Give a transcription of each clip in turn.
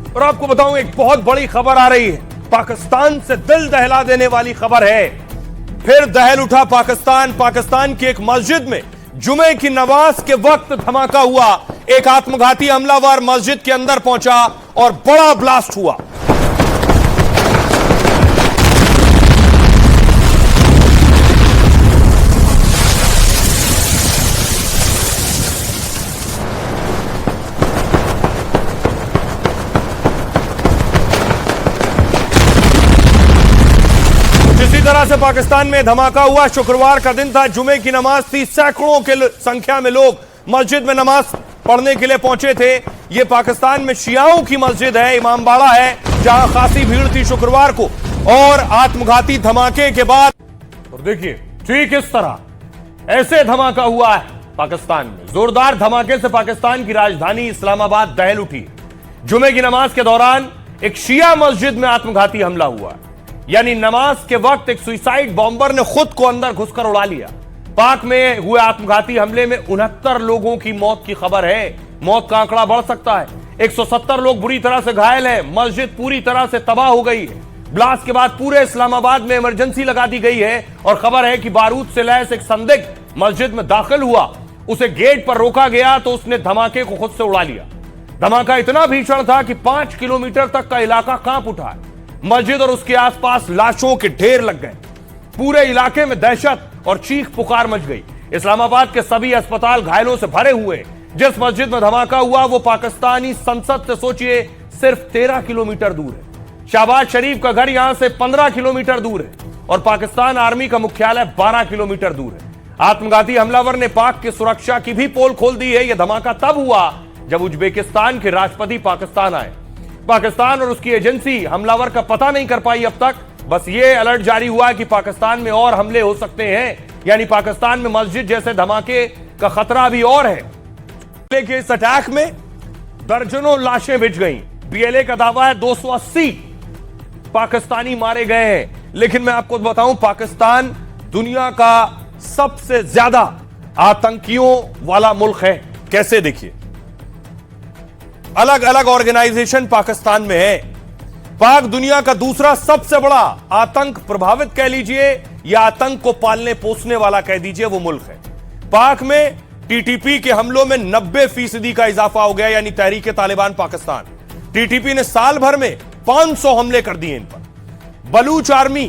और आपको बताऊं एक बहुत बड़ी खबर आ रही है, पाकिस्तान से दिल दहला देने वाली खबर है। फिर दहल उठा पाकिस्तान की एक मस्जिद में जुमे की नमाज के वक्त धमाका हुआ। एक आत्मघाती हमलावर मस्जिद के अंदर पहुंचा और बड़ा ब्लास्ट हुआ। इसी तरह से पाकिस्तान में धमाका हुआ। शुक्रवार का दिन था, जुमे की नमाज थी। सैकड़ों के संख्या में लोग मस्जिद में नमाज पढ़ने के लिए पहुंचे थे। यह पाकिस्तान में शियाओं की मस्जिद है, इमामबाड़ा है, जहां खासी भीड़ थी शुक्रवार को। और आत्मघाती धमाके के बाद और देखिए ठीक इस तरह ऐसे धमाका हुआ है पाकिस्तान में। जोरदार धमाके से पाकिस्तान की राजधानी इस्लामाबाद दहल उठी। जुमे की नमाज के दौरान एक शिया मस्जिद में आत्मघाती हमला हुआ, यानी नमाज के वक्त एक सुसाइड बॉम्बर ने खुद को अंदर घुसकर उड़ा लिया। पाक में हुए आत्मघाती हमले में 69 लोगों की मौत की खबर है। मौत का आंकड़ा बढ़ सकता है। 170 लोग बुरी तरह से घायल हैं। मस्जिद पूरी तरह से तबाह हो गई है। ब्लास्ट के बाद पूरे इस्लामाबाद में इमरजेंसी लगा दी गई है और खबर है कि बारूद से लैस एक संदिग्ध मस्जिद में दाखिल हुआ। उसे गेट पर रोका गया तो उसने धमाके को खुद से उड़ा लिया। धमाका इतना भीषण था कि 5 किलोमीटर तक का इलाका कांप उठा। मस्जिद और उसके आसपास लाशों के ढेर लग गए। पूरे इलाके में दहशत और चीख पुकार मच गई। इस्लामाबाद के सभी अस्पताल घायलों से भरे हुए। जिस मस्जिद में धमाका हुआ वो पाकिस्तानी संसद से सोचिए सिर्फ 13 किलोमीटर दूर है। शहबाज शरीफ का घर यहां से 15 किलोमीटर दूर है और पाकिस्तान आर्मी का मुख्यालय 12 किलोमीटर दूर है। आत्मघाती हमलावर ने पाक की सुरक्षा की भी पोल खोल दी है। यह धमाका तब हुआ जब उज्बेकिस्तान के राष्ट्रपति पाकिस्तान आए। पाकिस्तान और उसकी एजेंसी हमलावर का पता नहीं कर पाई अब तक। बस ये अलर्ट जारी हुआ कि पाकिस्तान में और हमले हो सकते हैं, यानी पाकिस्तान में मस्जिद जैसे धमाके का खतरा भी और है। के इस अटैक में दर्जनों लाशें बिछ गईं। बीएलए का दावा है 280 पाकिस्तानी मारे गए हैं। लेकिन मैं आपको बताऊं, पाकिस्तान दुनिया का सबसे ज्यादा आतंकियों वाला मुल्क है। कैसे? देखिए, अलग अलग ऑर्गेनाइजेशन पाकिस्तान में है। पाक दुनिया का दूसरा सबसे बड़ा आतंक प्रभावित कह लीजिए या आतंक को पालने पोसने वाला कह दीजिए वो मुल्क है। पाक में टीटीपी के हमलों में 90% का इजाफा हो गया, यानी तहरीक तालिबान पाकिस्तान। टीटीपी ने साल भर में 500 हमले कर दिए इन पर। बलूच आर्मी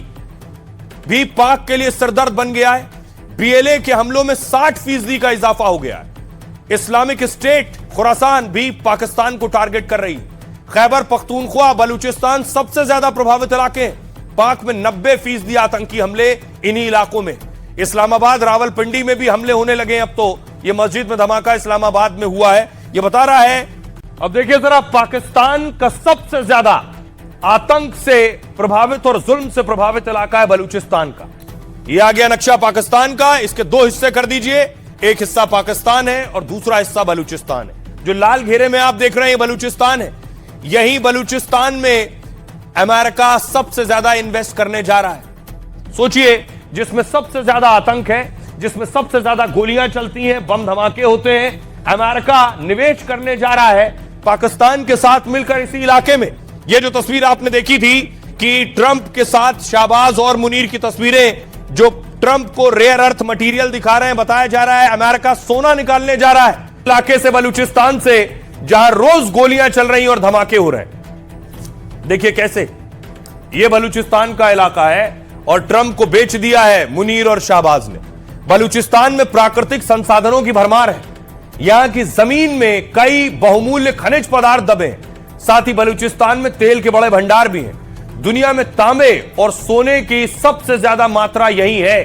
भी पाक के लिए सरदर्द बन गया है। बीएलए के हमलों में 60% का इजाफा हो गया है। इस्लामिक स्टेट खुरासान भी पाकिस्तान को टारगेट कर रही है। खैबर पख्तूनख्वा, बलूचिस्तान सबसे ज्यादा प्रभावित इलाके हैं। पाक में 90% आतंकी हमले इन्हीं इलाकों में। इस्लामाबाद, रावलपिंडी में भी हमले होने लगे हैं अब तो। यह मस्जिद में धमाका इस्लामाबाद में हुआ है, यह बता रहा है। अब देखिए जरा, पाकिस्तान का सबसे ज्यादा आतंक से प्रभावित और जुल्म से प्रभावित इलाका है बलूचिस्तान का। यह आ गया नक्शा पाकिस्तान का। इसके 2 हिस्से कर दीजिए। एक हिस्सा पाकिस्तान है और दूसरा हिस्सा बलूचिस्तान है। जो लाल घेरे में आप देख रहे हैं ये बलूचिस्तान है। यही बलूचिस्तान में अमेरिका सबसे ज्यादा इन्वेस्ट करने जा रहा है। सोचिए, जिसमें सबसे ज्यादा आतंक है, जिसमें सबसे ज्यादा गोलियां चलती हैं, बम धमाके होते हैं, अमेरिका निवेश करने जा रहा है पाकिस्तान के साथ मिलकर इसी इलाके में। यह जो तस्वीर आपने देखी थी कि ट्रंप के साथ शहबाज और मुनीर की तस्वीरें, जो ट्रंप को रेयर अर्थ मटेरियल दिखा रहे हैं, बताया जा रहा है अमेरिका सोना निकालने जा रहा है इलाके से, बलूचिस्तान से, जहां रोज गोलियां चल रही हैं और धमाके हो रहे हैं। देखिए कैसे यह बलूचिस्तान का इलाका है और ट्रंप को बेच दिया है मुनीर और शहबाज ने। बलूचिस्तान में प्राकृतिक संसाधनों की भरमार है। यहां की जमीन में कई बहुमूल्य खनिज पदार्थ दबे हैं। साथ ही बलूचिस्तान में तेल के बड़े भंडार भी हैं। दुनिया में तांबे और सोने की सबसे ज्यादा मात्रा यही है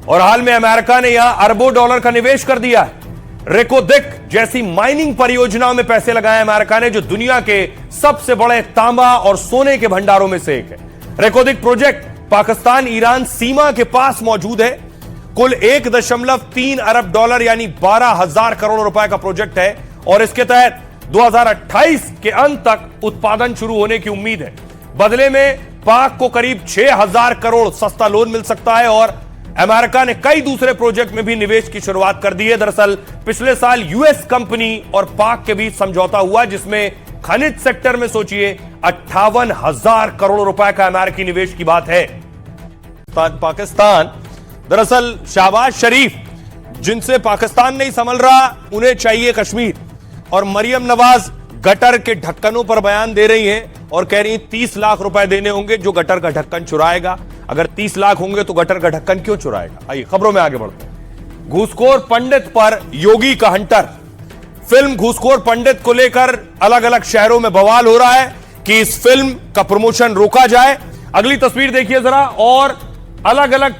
और हाल में अमेरिका ने यहां अरबों डॉलर का निवेश कर दिया है। रेकोदिक जैसी माइनिंग परियोजनाओं में पैसे लगाए अमेरिका ने, जो दुनिया के सबसे बड़े तांबा और सोने के भंडारों में से एक है। रेकोदिक प्रोजेक्ट पाकिस्तान ईरान सीमा के पास मौजूद है। कुल 1.3 अरब डॉलर यानी 12,000 करोड़ रुपए का प्रोजेक्ट है और इसके तहत 2028 के अंत तक उत्पादन शुरू होने की उम्मीद है। बदले में पाक को करीब 6,000 करोड़ सस्ता लोन मिल सकता है और अमेरिका ने कई दूसरे प्रोजेक्ट में भी निवेश की शुरुआत कर दी है। दरअसल पिछले साल यूएस कंपनी और पाक के बीच समझौता हुआ जिसमें खनिज सेक्टर में सोचिए 58,000 करोड़ रुपए का अमेरिकी निवेश की बात है। पाकिस्तान दरअसल शहबाज शरीफ जिनसे पाकिस्तान नहीं संभल रहा, उन्हें चाहिए कश्मीर। और मरियम नवाज गटर के ढक्कनों पर बयान दे रही हैं और कह रही हैं 30 लाख रुपए देने होंगे जो गटर का ढक्कन चुराएगा। अगर 30 लाख होंगे तो गटर का ढक्कन क्यों चुराएगा? आइए खबरों में आगे बढ़ते हैं। घूसखोर पंडित पर योगी का हंटर। फिल्म घूसखोर पंडित को लेकर अलग अलग शहरों में बवाल हो रहा है कि इस फिल्म का प्रमोशन रोका जाए। अगली तस्वीर देखिए जरा, और अलग अलग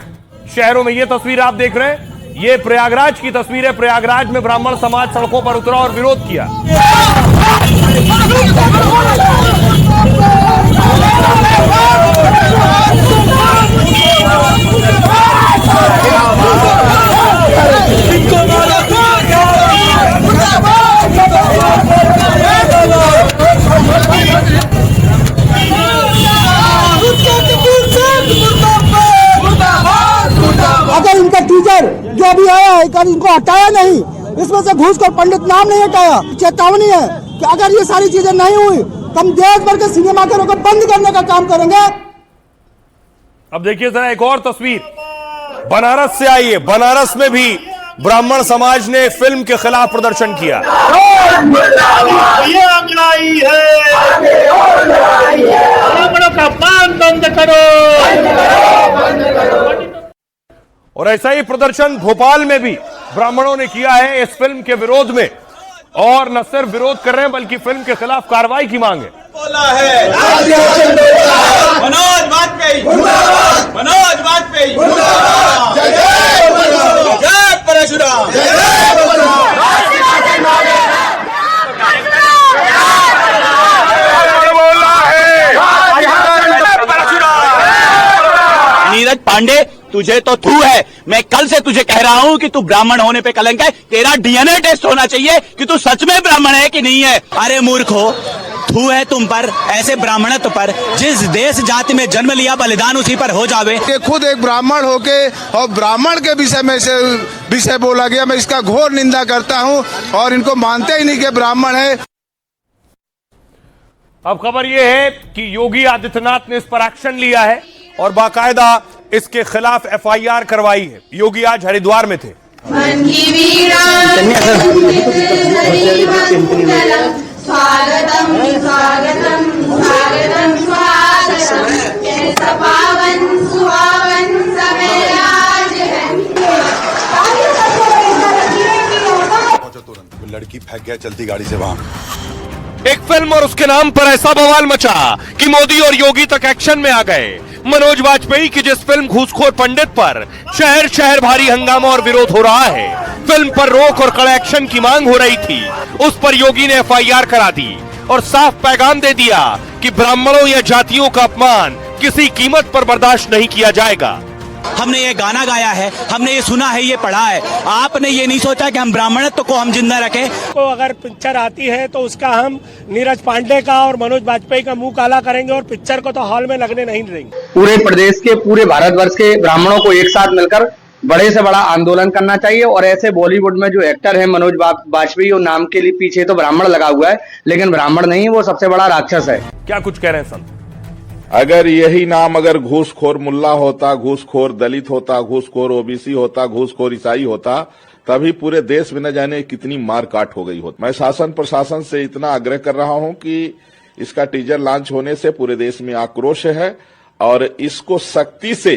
शहरों में यह तस्वीर आप देख रहे हैं, ये प्रयागराज की तस्वीर है। प्रयागराज में ब्राह्मण समाज सड़कों पर उतरा और विरोध किया। अगर इनका टीचर जो अभी आया है, अगर इनको हटाया नहीं, इसमें से घूसखोर पंडित नाम नहीं हटाया, चेतावनी है कि अगर ये सारी चीजें नहीं हुई तो हम देश भर के सिनेमा घरों को बंद करने का काम करेंगे। अब देखिए जरा एक और तस्वीर बनारस से आई है। बनारस में भी ब्राह्मण समाज ने फिल्म के खिलाफ प्रदर्शन किया। ये अंगड़ाई है, ब्राह्मणों का पान बंद करो। और ऐसा ही प्रदर्शन भोपाल में भी ब्राह्मणों ने किया है इस फिल्म के विरोध में। और न सिर्फ विरोध कर रहे हैं बल्कि फिल्म के खिलाफ कार्रवाई की मांग है। बोला है मनोज वाजपेयी, मनोज वाजपेयी, जय परशुराम, नीरज पांडे तुझे तो थू है। मैं कल से तुझे कह रहा हूँ कि तू ब्राह्मण होने पे कलंक है। तेरा डीएनए टेस्ट होना चाहिए कि तू सच में ब्राह्मण है कि नहीं है। अरे मूर्खो, थू है तुम पर, ऐसे ब्राह्मणत्व पर। जिस देश जाति में जन्म लिया बलिदान उसी पर हो जावे। कि खुद एक ब्राह्मण होके और ब्राह्मण के विषय बोला गया, मैं इसका घोर निंदा करता हूं और इनको मानते ही नहीं कि ब्राह्मण है। अब खबर यह है कि योगी आदित्यनाथ ने इस पर एक्शन लिया है और बाकायदा इसके खिलाफ एफआईआर करवाई है। योगी आज हरिद्वार में थे। लड़की फेंक गया चलती गाड़ी से वहां। एक फिल्म और उसके नाम पर ऐसा बवाल मचा कि मोदी और योगी तक एक्शन में आ गए। मनोज वाजपेयी की जिस फिल्म घूसखोर पंडित पर शहर शहर भारी हंगामा और विरोध हो रहा है, फिल्म पर रोक और कड़े एक्शन की मांग हो रही थी, उस पर योगी ने एफआईआर करा दी और साफ पैगाम दे दिया कि ब्राह्मणों या जातियों का अपमान किसी कीमत पर बर्दाश्त नहीं किया जाएगा। हमने ये गाना गाया है, हमने ये सुना है, ये पढ़ा है। आपने ये नहीं सोचा कि हम ब्राह्मणत्व को हम जिंदा रखें। तो अगर पिक्चर आती है तो उसका हम नीरज पांडे का और मनोज वाजपेयी का मुंह काला करेंगे और पिक्चर को तो हॉल में लगने नहीं देंगे। पूरे प्रदेश के, पूरे भारतवर्ष के ब्राह्मणों को एक साथ मिलकर बड़े से बड़ा आंदोलन करना चाहिए। और ऐसे बॉलीवुड में जो एक्टर है मनोज वाजपेयी, और नाम के लिए पीछे तो ब्राह्मण लगा हुआ है, लेकिन ब्राह्मण नहीं, वो सबसे बड़ा राक्षस है। क्या कुछ कह रहे हैं संत? अगर यही नाम अगर घूसखोर मुल्ला होता, घूसखोर दलित होता, घूसखोर ओबीसी होता, घूसखोर ईसाई होता, तभी पूरे देश में न जाने कितनी मार काट हो गई होती। मैं शासन प्रशासन से इतना आग्रह कर रहा हूं कि इसका टीजर लॉन्च होने से पूरे देश में आक्रोश है और इसको सख्ती से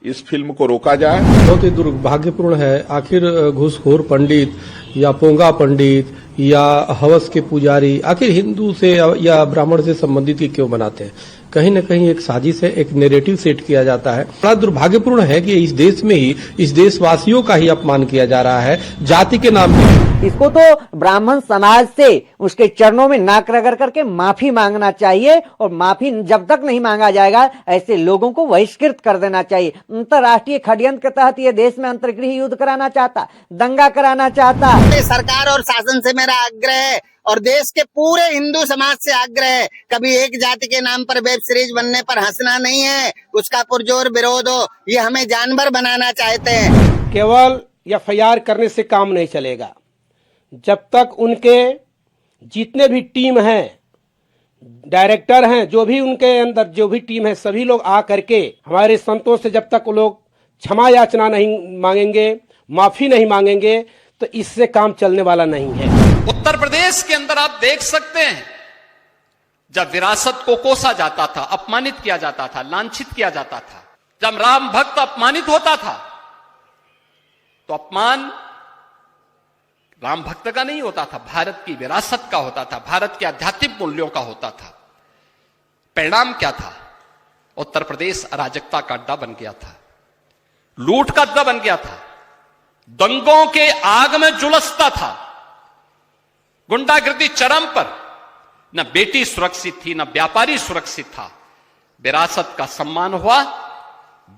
इस फिल्म को रोका जाए। बहुत ही दुर्भाग्यपूर्ण है। आखिर घूसखोर पंडित या पोंगा पंडित या हवस के पुजारी आखिर हिंदू से या ब्राह्मण से संबंधित ही क्यों बनाते हैं? कहीं न कहीं एक साजिश है, एक नैरेटिव सेट किया जाता है। बड़ा दुर्भाग्यपूर्ण है कि इस देश में ही, इस देशवासियों का ही अपमान किया जा रहा है जाति के नाम पे। इसको तो ब्राह्मण समाज से उसके चरणों में नाक रगड़ करके माफी मांगना चाहिए और माफी जब तक नहीं मांगा जाएगा ऐसे लोगों को बहिष्कृत कर देना चाहिए। अंतर्राष्ट्रीय षड्यंत्र के तहत ये देश में अंतर्गृह युद्ध कराना चाहता, दंगा कराना चाहता। सरकार और शासन से मेरा आग्रह है और देश के पूरे हिंदू समाज से आग्रह है, कभी एक जाति के नाम पर वेब सीरीज बनने पर हंसना नहीं है, उसका पुरजोर विरोध हो। ये हमें जानवर बनाना चाहते हैं। केवल एफआईआर करने से काम नहीं चलेगा। जब तक उनके जितने भी टीम हैं डायरेक्टर हैं, जो भी उनके अंदर जो भी टीम है, सभी लोग आ करके हमारे संतों से जब तक वो लोग क्षमा याचना नहीं मांगेंगे, माफी नहीं मांगेंगे, तो इससे काम चलने वाला नहीं है। उत्तर प्रदेश के अंदर आप देख सकते हैं, जब विरासत को कोसा जाता था, अपमानित किया जाता था, लांछित किया जाता था, जब राम भक्त अपमानित होता था, तो अपमान राम भक्त का नहीं होता था, भारत की विरासत का होता था, भारत के आध्यात्मिक मूल्यों का होता था। परिणाम क्या था? उत्तर प्रदेश अराजकता का अड्डा बन गया था, लूट का अड्डा बन गया था, दंगों के आग में झुलसता था, गुंडागर्दी चरम पर, न बेटी सुरक्षित थी, न व्यापारी सुरक्षित था। विरासत का सम्मान हुआ,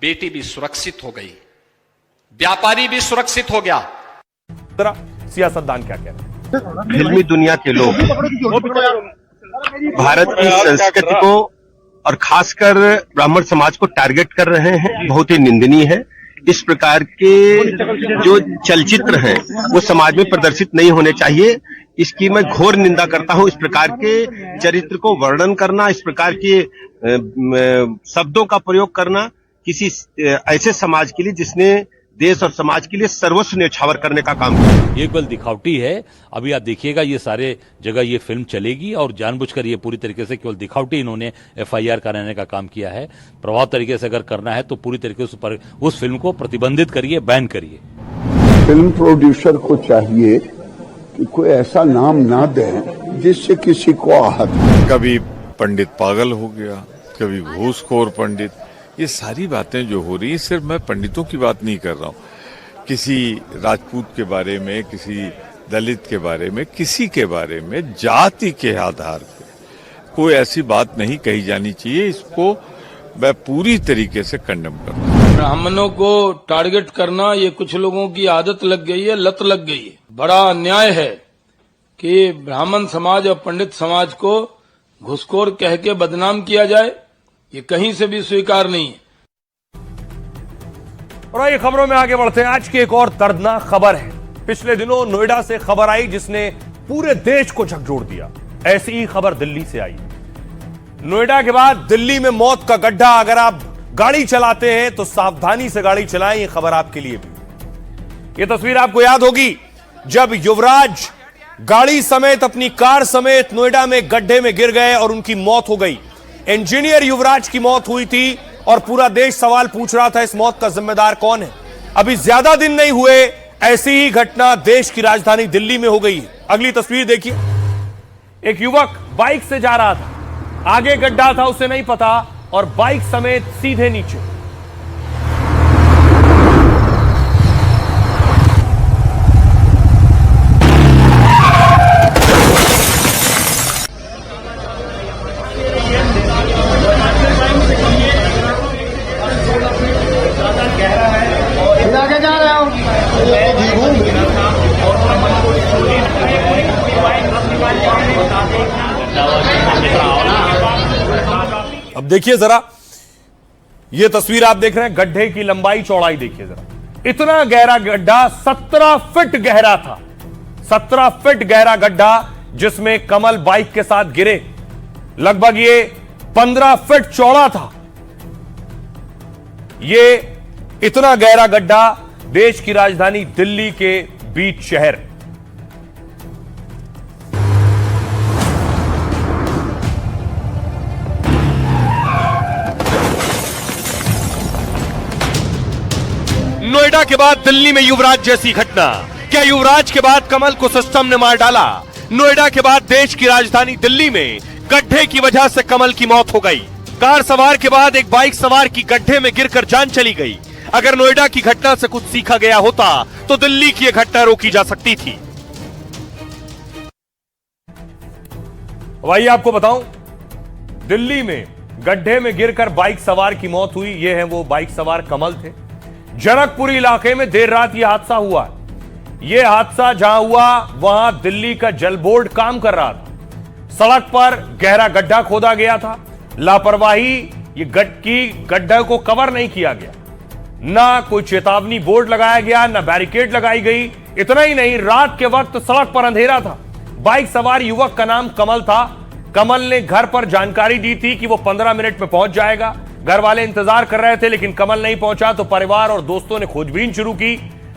बेटी भी सुरक्षित हो गई, व्यापारी भी सुरक्षित हो गया। सियासतदान क्या कह रहे हैं? फिल्मी दुनिया के लोग भारत की संस्कृति को और खासकर ब्राह्मण समाज को टारगेट कर रहे हैं, बहुत ही निंदनीय है। इस प्रकार के जो चलचित्र हैं वो समाज में प्रदर्शित नहीं होने चाहिए, इसकी मैं घोर निंदा करता हूं। इस प्रकार के चरित्र को वर्णन करना, इस प्रकार के शब्दों का प्रयोग करना किसी ऐसे समाज के लिए जिसने देश और समाज के लिए सर्वस्व न्यौछावर करने का काम किया। ये केवल दिखावटी है। अभी आप देखिएगा ये सारे जगह ये फिल्म चलेगी और जानबूझकर ये पूरी तरीके से केवल दिखावटी इन्होंने FIR कराने का काम किया है। प्रभाव तरीके से अगर करना है तो पूरी तरीके से उस फिल्म को प्रतिबंधित करिए, बैन करिए। फिल्म प्रोड्यूसर को चाहिए कि कोई ऐसा नाम ना दें जिससे किसी को आहत। कभी पंडित पागल हो गया, कभी घूसखोर पंडित, ये सारी बातें जो हो रही है, सिर्फ मैं पंडितों की बात नहीं कर रहा हूँ, किसी राजपूत के बारे में, किसी दलित के बारे में, किसी के बारे में जाति के आधार पे कोई ऐसी बात नहीं कही जानी चाहिए। इसको मैं पूरी तरीके से कंडेम करता हूँ। ब्राह्मणों को टारगेट करना ये कुछ लोगों की आदत लग गई है, लत लग गई है। बड़ा अन्याय है कि ब्राह्मण समाज और पंडित समाज को घुसखोर कह के बदनाम किया जाए, ये कहीं से भी स्वीकार नहीं है। और आइए खबरों में आगे बढ़ते हैं। आज की एक और दर्दनाक खबर है। पिछले दिनों नोएडा से खबर आई जिसने पूरे देश को झकझोर दिया। ऐसी ही खबर दिल्ली से आई। नोएडा के बाद दिल्ली में मौत का गड्ढा। अगर आप गाड़ी चलाते हैं तो सावधानी से गाड़ी चलाएं, ये खबर आपके लिए भी। ये तस्वीर आपको याद होगी जब युवराज गाड़ी समेत, अपनी कार समेत नोएडा में गड्ढे में गिर गए और उनकी मौत हो गई। इंजीनियर युवराज की मौत हुई थी और पूरा देश सवाल पूछ रहा था इस मौत का जिम्मेदार कौन है। अभी ज्यादा दिन नहीं हुए ऐसी ही घटना देश की राजधानी दिल्ली में हो गई है। अगली तस्वीर देखिए। एक युवक बाइक से जा रहा था, आगे गड्ढा था उसे नहीं पता और बाइक समेत सीधे नीचे। अब देखिए जरा, ये तस्वीर आप देख रहे हैं, गड्ढे की लंबाई चौड़ाई देखिए जरा। इतना गहरा गड्ढा, 17 फीट गहरा था। 17 फीट गहरा गड्ढा जिसमें कमल बाइक के साथ गिरे। लगभग ये 15 फीट चौड़ा था। ये इतना गहरा गड्ढा देश की राजधानी दिल्ली के बीच शहर। नोएडा के बाद दिल्ली में युवराज जैसी घटना। क्या युवराज के बाद कमल को सिस्टम ने मार डाला? नोएडा के बाद देश की राजधानी दिल्ली में गड्ढे की वजह से कमल की मौत हो गई। कार सवार के बाद एक बाइक सवार की गड्ढे में गिरकर जान चली गई। अगर नोएडा की घटना से कुछ सीखा गया होता तो दिल्ली की यह घटना रोकी जा सकती थी। वही आपको बताऊं, दिल्ली में गड्ढे में गिरकर बाइक सवार की मौत हुई। ये है वो बाइक सवार कमल थे। जनकपुरी इलाके में देर रात यह हादसा हुआ। यह हादसा जहां हुआ वहां दिल्ली का जल बोर्ड काम कर रहा था। सड़क पर गहरा गड्ढा खोदा गया था। लापरवाही, ये गड्ढे को कवर नहीं किया गया। ना कोई चेतावनी बोर्ड लगाया गया, ना बैरिकेड लगाई गई। इतना ही नहीं, रात के वक्त सड़क पर अंधेरा था। बाइक सवार युवक का नाम कमल था। कमल ने घर पर जानकारी दी थी कि वो 15 मिनट में पहुंच जाएगा। घर वाले इंतजार कर रहे थे, लेकिन कमल नहीं पहुंचा तो परिवार और दोस्तों ने खोजबीन शुरू की।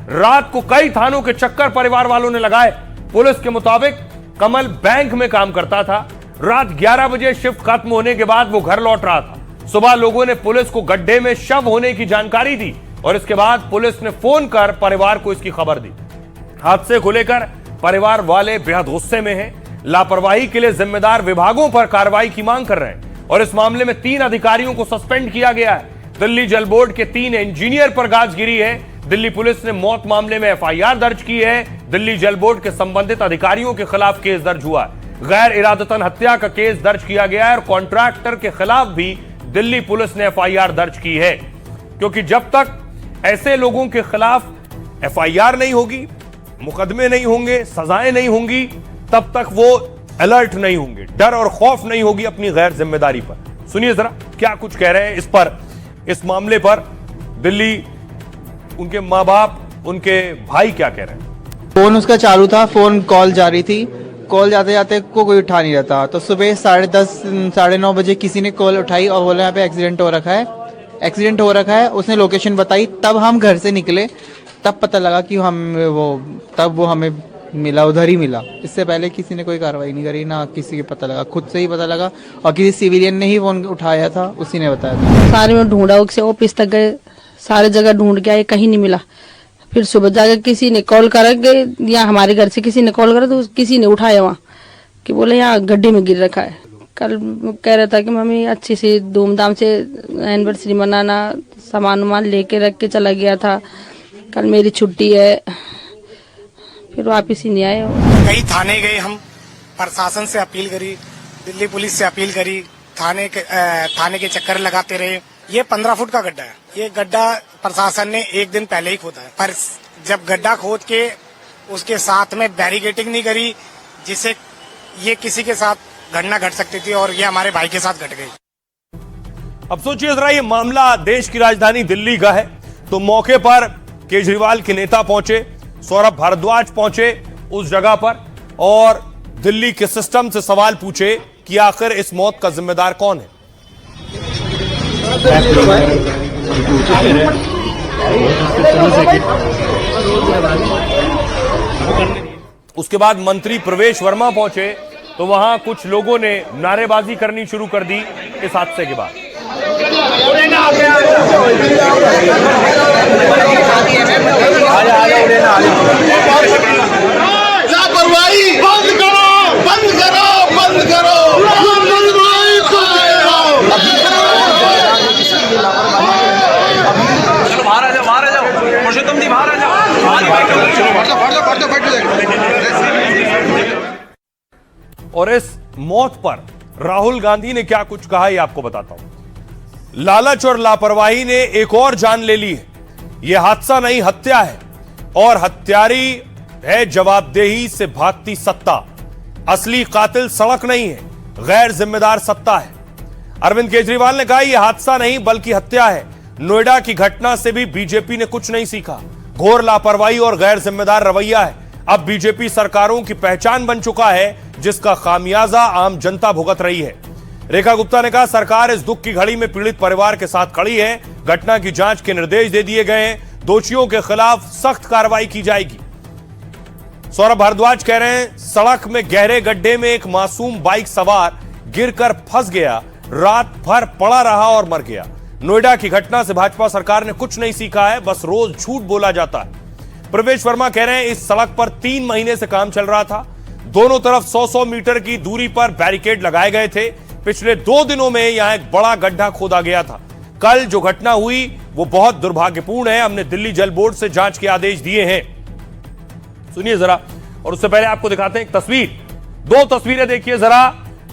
रात को कई थानों के चक्कर परिवार वालों ने लगाए। पुलिस के मुताबिक कमल बैंक में काम करता था। रात 11 बजे शिफ्ट खत्म होने के बाद वो घर लौट रहा था। सुबह लोगों ने पुलिस को गड्ढे में शव होने की जानकारी दी और इसके बाद पुलिस ने फोन कर परिवार को इसकी खबर दी। हादसे को लेकर परिवार वाले बेहद गुस्से में हैं। लापरवाही के लिए जिम्मेदार विभागों पर कार्रवाई की मांग कर रहे हैं और इस मामले में 3 अधिकारियों को सस्पेंड किया गया है। दिल्ली जल बोर्ड के 3 इंजीनियर पर गाज गिरी है। दिल्ली पुलिस ने मौत मामले में एफआईआर दर्ज की है। दिल्ली जल बोर्ड के संबंधित अधिकारियों के खिलाफ केस दर्ज हुआ है। गैर इरादतन हत्या का केस दर्ज किया गया है और कॉन्ट्रैक्टर के खिलाफ भी दिल्ली पुलिस ने एफआईआर दर्ज की है, क्योंकि जब तक ऐसे लोगों के खिलाफ एफआईआर नहीं होगी, मुकदमे नहीं होंगे, सजाएं नहीं होंगी, तब तक वो अलर्ट नहीं होंगे, डर और खौफ नहीं होगी अपनी गैर जिम्मेदारी पर। सुनिए जरा क्या कुछ कह रहे हैं इस पर, इस मामले पर दिल्ली, उनके माँ बाप, उनके भाई क्या कह रहे हैं। फोन उसका चालू था, फोन कॉल जा रही थी, कॉल जाते जाते को कोई उठा नहीं रहता। तो सुबह 10:30 साढ़े 9 बजे किसी ने कॉल उठाई और बोला यहाँ पे एक्सीडेंट हो रखा है, एक्सीडेंट हो रखा है। उसने लोकेशन बताई, तब हम घर से निकले, तब पता लगा कि तब वो हमें मिला, उधर ही मिला। इससे पहले किसी ने कोई कार्रवाई नहीं करी, ना किसी को पता लगा, खुद से ही पता लगा और किसी सिविलियन ने ही फोन उठाया था, उसी ने बताया था। सारे में ढूंढा, उससे ऑफिस तक गए, सारे जगह ढूंढ के आए, कहीं नहीं मिला। फिर सुबह जाकर किसी ने कॉल करा के, या हमारे घर से किसी ने कॉल करा तो किसी ने उठाया वहाँ कि बोले यहाँ गड्ढे में गिर रखा है। कल कह रहा था कि मम्मी अच्छी सी धूमधाम से एनिवर्सरी मनाना, सामान वामान लेके रख के चला गया था, कल मेरी छुट्टी है, फिर वापिस ही नहीं आए। कई थाने गए, हम प्रशासन से अपील करी, दिल्ली पुलिस से अपील करी, थाने के चक्कर लगाते रहे। ये 15 फुट का गड्ढा है। ये गड्ढा प्रशासन ने एक दिन पहले ही खोदा है, पर जब गड्ढा खोद के उसके साथ में बैरिकेडिंग नहीं करी, जिससे ये किसी के साथ घटना घट सकती थी और ये हमारे भाई के साथ घट गई। अब सोचिए जरा, ये मामला देश की राजधानी दिल्ली का है, तो मौके पर केजरीवाल के नेता पहुंचे, सौरभ भारद्वाज पहुंचे उस जगह पर और दिल्ली के सिस्टम से सवाल पूछे कि आखिर इस मौत का जिम्मेदार कौन है। उसके बाद मंत्री प्रवेश वर्मा पहुंचे तो वहां कुछ लोगों ने नारेबाजी करनी शुरू कर दी इस हादसे के बाद। लापरवाही बंद करो, बंद करो, बंद करो। बाहर आ जाओ, बाहर आ जाओ, पुरुषोत्तम जी बाहर आ जाओ। और इस मौत पर राहुल गांधी ने क्या कुछ कहा, ये आपको बताता हूं। लालच और लापरवाही ने एक और जान ले ली है। यह हादसा नहीं, हत्या है और हत्यारी है जवाबदेही से भागती सत्ता। असली कातिल सड़क नहीं है, गैर जिम्मेदार सत्ता है। अरविंद केजरीवाल ने कहा यह हादसा नहीं बल्कि हत्या है। नोएडा की घटना से भी बीजेपी ने कुछ नहीं सीखा। घोर लापरवाही और गैर जिम्मेदार रवैया है। अब बीजेपी सरकारों की पहचान बन चुका है, जिसका खामियाजा आम जनता भुगत रही है। रेखा गुप्ता ने कहा सरकार इस दुख की घड़ी में पीड़ित परिवार के साथ खड़ी है। घटना की जांच के निर्देश दे दिए गए हैं। दोषियों के खिलाफ सख्त कार्रवाई की जाएगी। सौरभ भारद्वाज कह रहे हैं सड़क में गहरे गड्ढे में एक मासूम बाइक सवार गिरकर फंस गया, रात भर पड़ा रहा और मर गया। नोएडा की घटना से भाजपा सरकार ने कुछ नहीं सीखा है, बस रोज झूठ बोला जाता है। प्रवेश वर्मा कह रहे हैं इस सड़क पर 3 महीने से काम चल रहा था। दोनों तरफ 100-100 मीटर की दूरी पर बैरिकेड लगाए गए थे। पिछले 2 दिनों में यहां एक बड़ा गड्ढा खोदा गया था। कल जो घटना हुई वो बहुत दुर्भाग्यपूर्ण है। हमने दिल्ली जल बोर्ड से जांच के आदेश दिए हैं। सुनिए जरा, और उससे पहले आपको दिखाते हैं एक तस्वीर। 2 तस्वीरें देखिए जरा।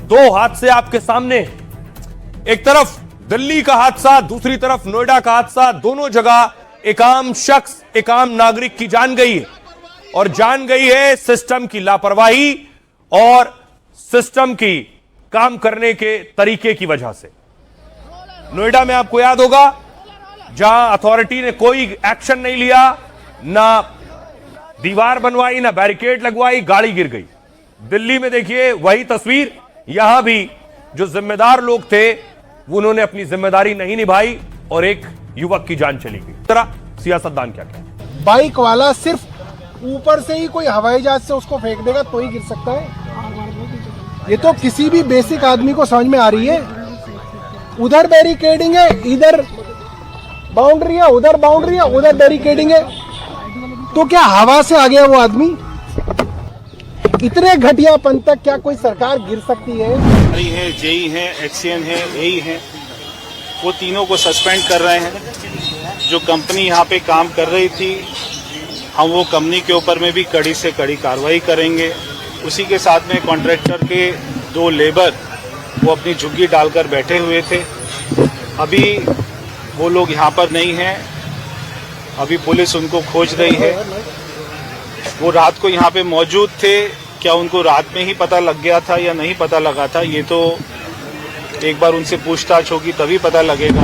2 हादसे आपके सामने। एक तरफ दिल्ली का हादसा, दूसरी तरफ नोएडा का हादसा। दोनों जगह एक आम शख्स, एक आम नागरिक की जान गई है और जान गई है सिस्टम की लापरवाही और सिस्टम की काम करने के तरीके की वजह से। नोएडा में आपको याद होगा जहां अथॉरिटी ने कोई एक्शन नहीं लिया, ना दीवार बनवाई, ना बैरिकेड लगवाई, गाड़ी गिर गई। दिल्ली में देखिए वही तस्वीर। यहां भी जो जिम्मेदार लोग थे उन्होंने अपनी जिम्मेदारी नहीं निभाई और एक युवक की जान चली गई। तरह सियासतदान क्या कहते? बाइक वाला सिर्फ ऊपर से ही कोई हवाई जहाज से उसको फेंक देगा तो ही गिर सकता है। ये तो किसी भी बेसिक आदमी को समझ में आ रही है। उधर बैरिकेडिंग है, इधर बाउंड्री है, उधर बाउंड्री है, उधर बैरिकेडिंग है, तो क्या हवा से आ गया वो आदमी? इतने घटियापन तक क्या कोई सरकार गिर सकती है? है, जेई है, एक्सीएन है, एई है, वो तीनों को सस्पेंड कर रहे हैं। जो कंपनी यहाँ पे काम कर रही थी, हम वो कंपनी के ऊपर में भी कड़ी से कड़ी कार्रवाई करेंगे। उसी के साथ में कॉन्ट्रैक्टर के 2 लेबर वो अपनी झुग्गी डालकर बैठे हुए थे। अभी वो लोग यहाँ पर नहीं हैं, अभी पुलिस उनको खोज रही है। वो रात को यहाँ पे मौजूद थे, क्या उनको रात में ही पता लग गया था या नहीं पता लगा था, ये तो एक बार उनसे पूछताछ होगी तभी पता लगेगा।